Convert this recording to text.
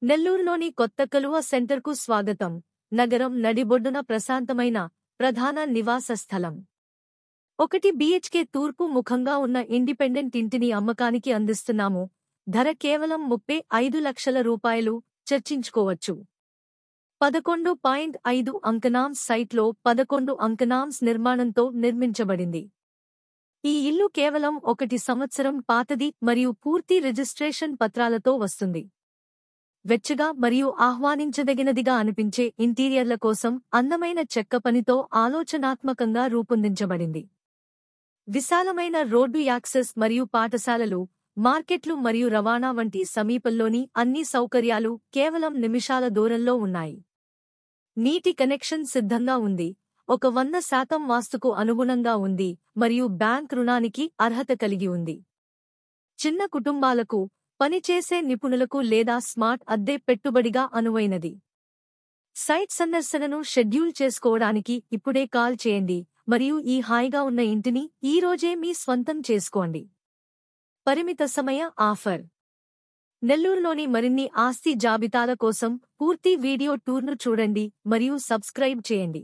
నెల్లూరులోని కొత్త కలువ సెంటర్కు స్వాగతం. నగరం నడిబొడ్డున ప్రశాంతమైన ప్రధాన నివాస స్థలం. 1 BHK తూర్పు ముఖంగా ఉన్న ఇండిపెండెంట్ ఇంటిని అమ్మకానికి అందిస్తున్నాము. ధర కేవలం 35 లక్షల రూపాయలు. చర్చించుకోవచ్చు. 11.5 అంకణాంస్ సైట్లో 11 అంకణాంస్ నిర్మాణంతో నిర్మించబడింది. ఈ ఇల్లు కేవలం 1 సంవత్సరం పాతది మరియు పూర్తి రిజిస్ట్రేషన్ పత్రాలతో వస్తుంది. వెచ్చగా మరియు ఆహ్వానించదగినదిగా అనిపించే ఇంటీరియర్ల కోసం అందమైన చెక్క పనితో ఆలోచనాత్మకంగా రూపొందించబడింది. విశాలమైన రోడ్డు యాక్సెస్ మరియు పాఠశాలలు, మార్కెట్లు మరియు రవాణా వంటి సమీపంలోని అన్ని సౌకర్యాలు కేవలం నిమిషాల దూరంలో ఉన్నాయి. నీటి కనెక్షన్ సిద్ధంగా ఉంది. 100% వాస్తుకు అనుగుణంగా ఉంది మరియు బ్యాంక్ రుణానికి అర్హత కలిగి ఉంది. చిన్న కుటుంబాలకు, పనిచేసే నిపుణులకు లేదా స్మార్ట్ అద్దె పెట్టుబడిగా అనువైనది. సైట్ సందర్శనను షెడ్యూల్ చేసుకోవడానికి ఇప్పుడే కాల్ చేయండి మరియు ఈ హాయిగా ఉన్న ఇంటిని ఈ రోజే మీ స్వంతం చేసుకోండి. పరిమిత సమయ ఆఫర్. నెల్లూరులోని మరిన్ని ఆస్తి జాబితాల కోసం పూర్తి వీడియో టూర్ను చూడండి మరియు సబ్స్క్రైబ్ చేయండి.